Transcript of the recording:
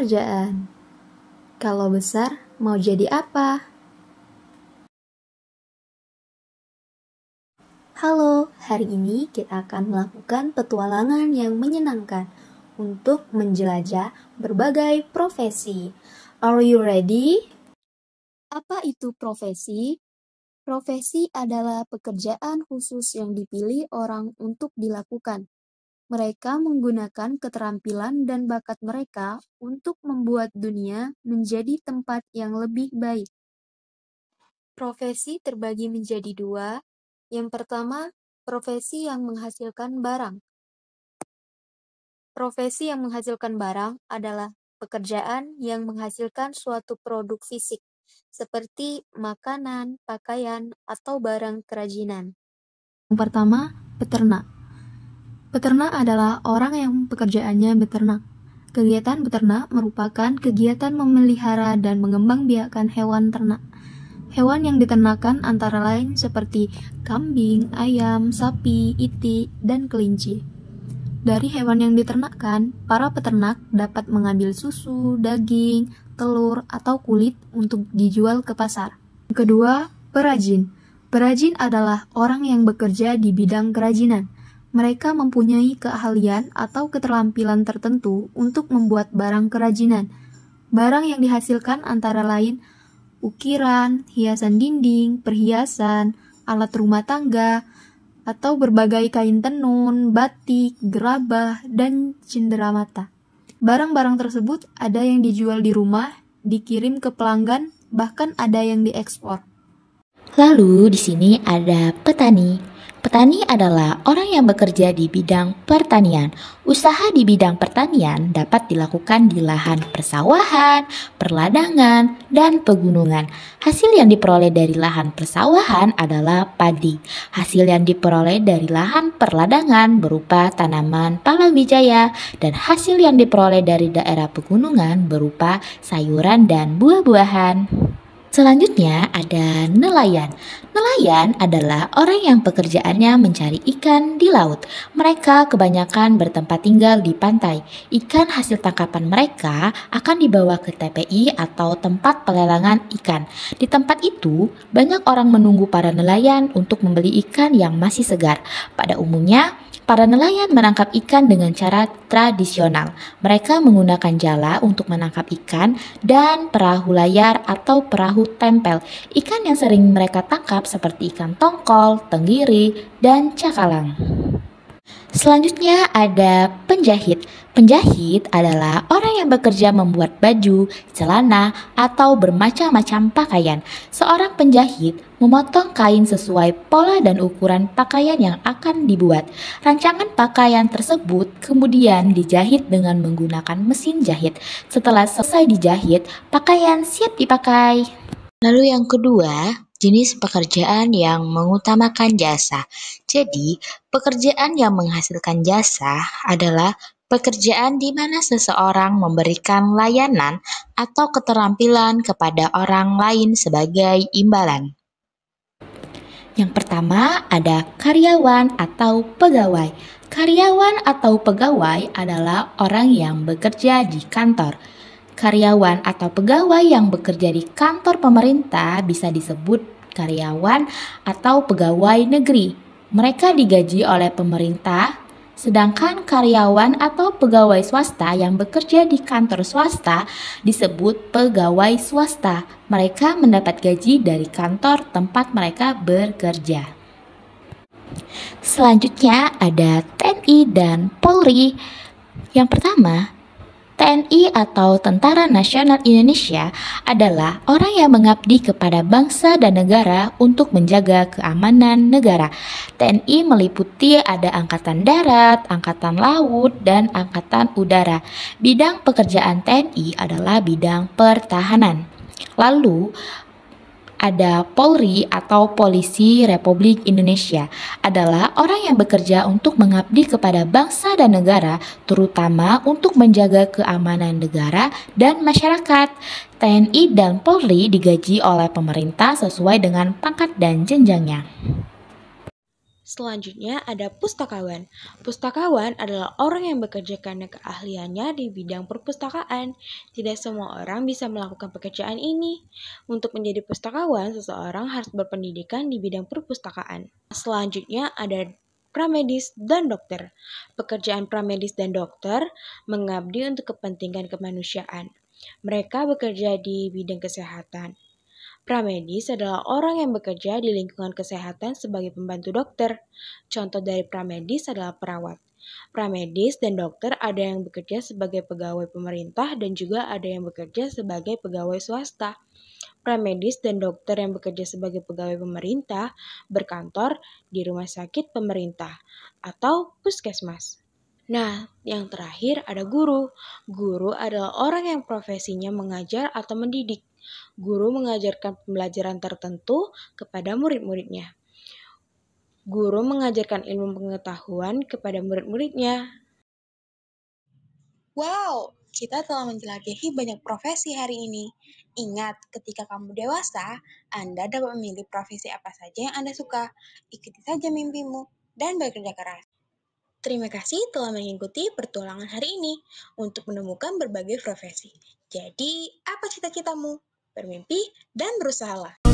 pekerjaan. Kalau besar, mau jadi apa? Halo, hari ini kita akan melakukan petualangan yang menyenangkan untuk menjelajah berbagai profesi. Are you ready? Apa itu profesi? Profesi adalah pekerjaan khusus yang dipilih orang untuk dilakukan. Mereka menggunakan keterampilan dan bakat mereka untuk membuat dunia menjadi tempat yang lebih baik. Profesi terbagi menjadi dua. Yang pertama, profesi yang menghasilkan barang. Profesi yang menghasilkan barang adalah pekerjaan yang menghasilkan suatu produk fisik, seperti makanan, pakaian, atau barang kerajinan. Yang pertama, peternak. Peternak adalah orang yang pekerjaannya beternak. Kegiatan beternak merupakan kegiatan memelihara dan mengembangbiakan hewan ternak. Hewan yang diternakan antara lain seperti kambing, ayam, sapi, itik, dan kelinci. Dari hewan yang diternakkan, para peternak dapat mengambil susu, daging, telur, atau kulit untuk dijual ke pasar. Kedua, perajin. Perajin adalah orang yang bekerja di bidang kerajinan. Mereka mempunyai keahlian atau keterampilan tertentu untuk membuat barang kerajinan. Barang yang dihasilkan antara lain ukiran, hiasan dinding, perhiasan, alat rumah tangga, atau berbagai kain tenun, batik, gerabah, dan cenderamata. Barang-barang tersebut ada yang dijual di rumah, dikirim ke pelanggan, bahkan ada yang diekspor. Lalu di sini ada petani. Petani adalah orang yang bekerja di bidang pertanian. Usaha di bidang pertanian dapat dilakukan di lahan persawahan, perladangan, dan pegunungan. Hasil yang diperoleh dari lahan persawahan adalah padi. Hasil yang diperoleh dari lahan perladangan berupa tanaman palawwijaya, dan hasil yang diperoleh dari daerah pegunungan berupa sayuran dan buah-buahan. Selanjutnya ada nelayan. Nelayan adalah orang yang pekerjaannya mencari ikan di laut. Mereka kebanyakan bertempat tinggal di pantai. Ikan hasil tangkapan mereka akan dibawa ke TPI atau tempat pelelangan ikan. Di tempat itu, banyak orang menunggu para nelayan untuk membeli ikan yang masih segar. Pada umumnya, para nelayan menangkap ikan dengan cara tradisional. Mereka menggunakan jala untuk menangkap ikan dan perahu layar atau perahu tempel. Ikan yang sering mereka tangkap seperti ikan tongkol, tenggiri, dan cakalang. Selanjutnya ada penjahit. Penjahit adalah orang yang bekerja membuat baju, celana, atau bermacam-macam pakaian. Seorang penjahit memotong kain sesuai pola dan ukuran pakaian yang akan dibuat. Rancangan pakaian tersebut kemudian dijahit dengan menggunakan mesin jahit. Setelah selesai dijahit, pakaian siap dipakai. Lalu yang kedua, jenis pekerjaan yang mengutamakan jasa. Jadi, pekerjaan yang menghasilkan jasa adalah pekerjaan di mana seseorang memberikan layanan atau keterampilan kepada orang lain sebagai imbalan. Yang pertama ada karyawan atau pegawai. Karyawan atau pegawai adalah orang yang bekerja di kantor. Karyawan atau pegawai yang bekerja di kantor pemerintah bisa disebut karyawan atau pegawai negeri. Mereka digaji oleh pemerintah, sedangkan karyawan atau pegawai swasta yang bekerja di kantor swasta disebut pegawai swasta. Mereka mendapat gaji dari kantor tempat mereka bekerja. Selanjutnya ada TNI dan Polri. Yang pertama, TNI atau Tentara Nasional Indonesia adalah orang yang mengabdi kepada bangsa dan negara untuk menjaga keamanan negara. TNI meliputi ada Angkatan Darat, Angkatan Laut, dan Angkatan Udara. Bidang pekerjaan TNI adalah bidang pertahanan. Lalu ada Polri atau Polisi Republik Indonesia adalah orang yang bekerja untuk mengabdi kepada bangsa dan negara, terutama untuk menjaga keamanan negara dan masyarakat. TNI dan Polri digaji oleh pemerintah sesuai dengan pangkat dan jenjangnya. Selanjutnya ada pustakawan. Pustakawan adalah orang yang bekerja karena keahliannya di bidang perpustakaan. Tidak semua orang bisa melakukan pekerjaan ini. Untuk menjadi pustakawan, seseorang harus berpendidikan di bidang perpustakaan. Selanjutnya ada pramedis dan dokter. Pekerjaan pramedis dan dokter mengabdi untuk kepentingan kemanusiaan. Mereka bekerja di bidang kesehatan. Pramedis adalah orang yang bekerja di lingkungan kesehatan sebagai pembantu dokter. Contoh dari pramedis adalah perawat. Pramedis dan dokter ada yang bekerja sebagai pegawai pemerintah dan juga ada yang bekerja sebagai pegawai swasta. Pramedis dan dokter yang bekerja sebagai pegawai pemerintah berkantor di rumah sakit pemerintah atau puskesmas. Nah, yang terakhir ada guru. Guru adalah orang yang profesinya mengajar atau mendidik. Guru mengajarkan pembelajaran tertentu kepada murid-muridnya. Guru mengajarkan ilmu pengetahuan kepada murid-muridnya. Wow, kita telah menjelajahi banyak profesi hari ini. Ingat, ketika kamu dewasa, Anda dapat memilih profesi apa saja yang Anda suka. Ikuti saja mimpimu dan bekerja keras. Terima kasih telah mengikuti pertualangan hari ini untuk menemukan berbagai profesi. Jadi, apa cita-citamu? Bermimpi dan berusahalah.